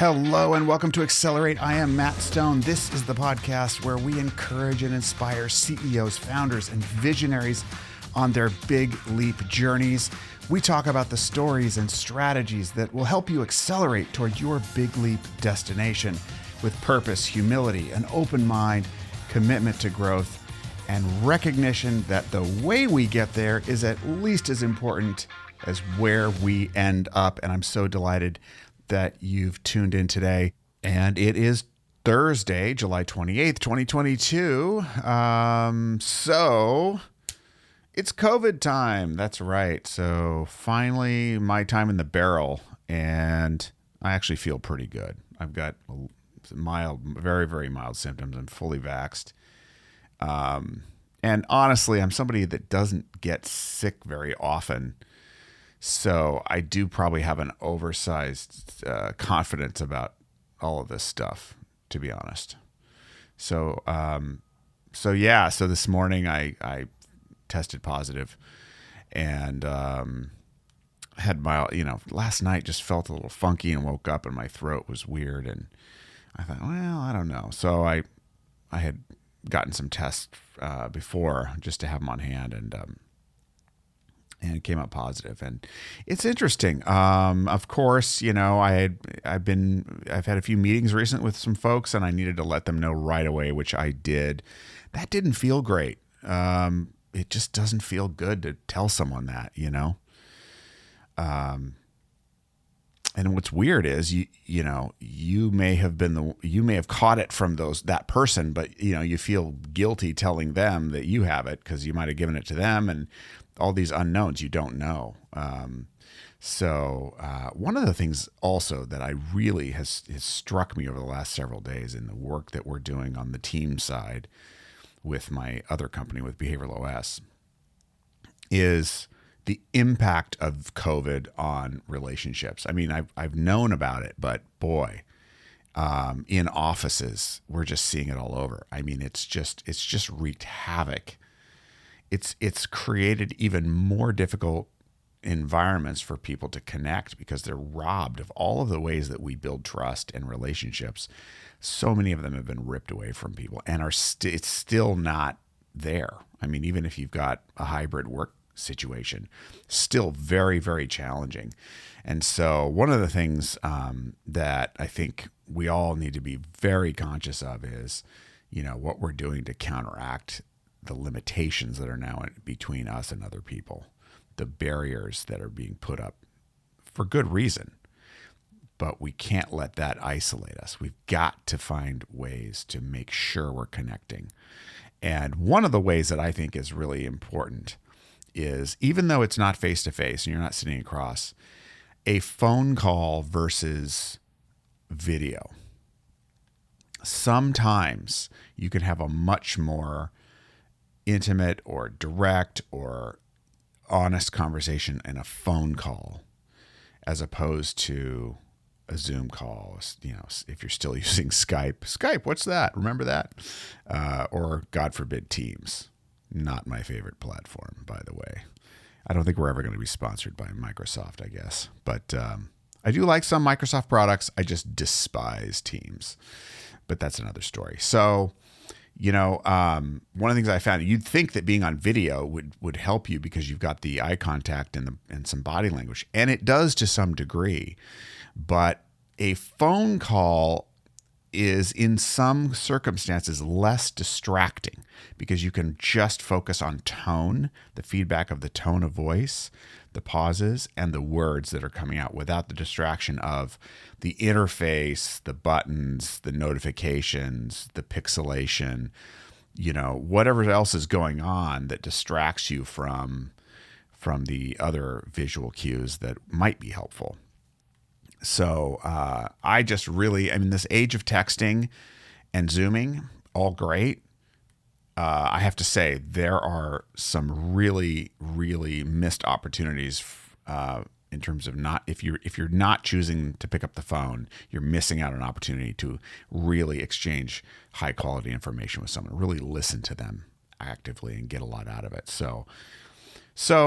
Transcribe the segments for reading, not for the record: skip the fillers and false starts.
Hello and welcome to Accelerate. I am Matt Stone. This is the podcast where we encourage and inspire CEOs, founders, and visionaries on their big leap journeys. We talk about the stories and strategies that will help you accelerate toward your big leap destination with purpose, humility, an open mind, commitment to growth, and recognition that the way we get there is at least as important as where we end up. And I'm so delighted that you've tuned in today. And it is Thursday, July 28th, 2022. So it's COVID time. That's right. So finally my time in the barrel, and I actually feel pretty good. I've got mild, very, very mild symptoms. I'm fully vaxxed. And honestly, I'm somebody that doesn't get sick very often. So I do probably have an oversized confidence about all of this stuff, to be honest. So this morning I tested positive, and had last night just felt a little funky and woke up and my throat was weird, and I thought, well, I don't know. So I had gotten some tests before just to have them on hand, and it came up positive. And it's interesting. Of course, I've had a few meetings recently with some folks, and I needed to let them know right away, which I did. That didn't feel great. It just doesn't feel good to tell someone that, and what's weird is you may have caught it from that person, but you feel guilty telling them that you have it because you might have given it to them, and all these unknowns you don't know. So one of the things also that I really has struck me over the last several days in the work that we're doing on the team side with my other company, with Behavioral OS, is the impact of COVID on relationships. I mean, I've known about it, but boy, in offices, we're just seeing it all over. I mean, it's just wreaked havoc. It's created even more difficult environments for people to connect because they're robbed of all of the ways that we build trust and relationships. So many of them have been ripped away from people, and it's still not there. I mean, even if you've got a hybrid work situation, still very, very challenging. And so one of the things that I think we all need to be very conscious of is, what we're doing to counteract the limitations that are now between us and other people, the barriers that are being put up for good reason. But we can't let that isolate us. We've got to find ways to make sure we're connecting. And one of the ways that I think is really important is, even though it's not face-to-face and you're not sitting across, a phone call versus video. Sometimes you can have a much more intimate or direct or honest conversation in a phone call as opposed to a Zoom call. If you're still using Skype, what's that? Remember that? Or God forbid, Teams. Not my favorite platform, by the way. I don't think we're ever going to be sponsored by Microsoft, I guess. But I do like some Microsoft products. I just despise Teams. But that's another story. So, one of the things I found, you'd think that being on video would help you because you've got the eye contact and some body language. And it does to some degree. But a phone call is in some circumstances less distracting because you can just focus on tone, the feedback of the tone of voice, the pauses, and the words that are coming out without the distraction of the interface, the buttons, the notifications, the pixelation, whatever else is going on that distracts you from the other visual cues that might be helpful. So I just really, this age of texting and Zooming, all great. I have to say, there are some really, really missed opportunities in terms of if you're not choosing to pick up the phone, you're missing out on an opportunity to really exchange high quality information with someone, really listen to them actively and get a lot out of it. So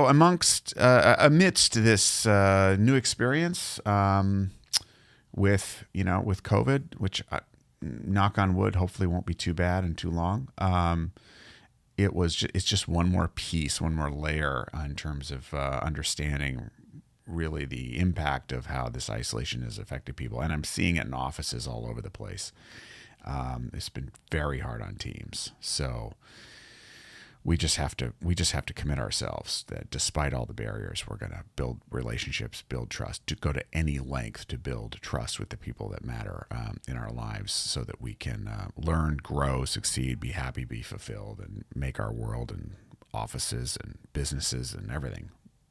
amidst this new experience, with COVID, which knock on wood, hopefully won't be too bad and too long. It's just one more piece, one more layer in terms of understanding really the impact of how this isolation has affected people. And I'm seeing it in offices all over the place. It's been very hard on teams. So we just have to commit ourselves that despite all the barriers, we're going to build relationships, build trust, to go to any length to build trust with the people that matter in our lives, so that we can learn, grow, succeed, be happy, be fulfilled, and make our world and offices and businesses and everything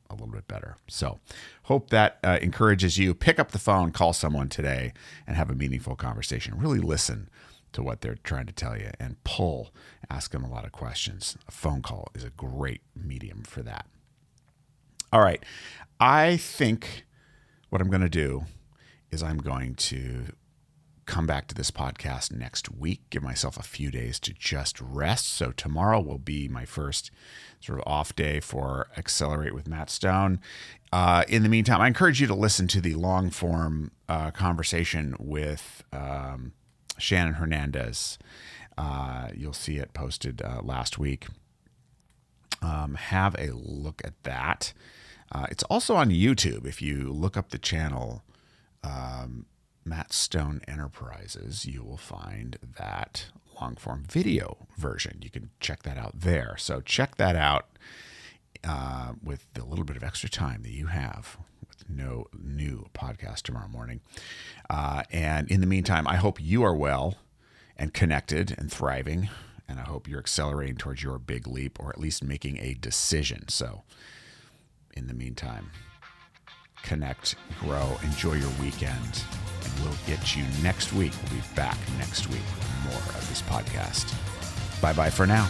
a little bit better. So hope that encourages you. Pick up the phone, call someone today, and have a meaningful conversation. Really listen to what they're trying to tell you and ask them a lot of questions. A phone call is a great medium for that. All right. I think what I'm going to do is I'm going to come back to this podcast next week, give myself a few days to just rest. So tomorrow will be my first sort of off day for Accelerate with Matt Stone. In the meantime, I encourage you to listen to the long form conversation with Shannon Hernandez. You'll see it posted last week. Have a look at that. It's also on YouTube. If you look up the channel, Matt Stone Enterprises, you will find that long form video version. You can check that out there. So check that out with the little bit of extra time that you have. No new podcast tomorrow morning. And in the meantime, I hope you are well and connected and thriving. And I hope you're accelerating towards your big leap, or at least making a decision. So in the meantime, connect, grow, enjoy your weekend, and we'll get you next week. We'll be back next week with more of this podcast. Bye-bye for now.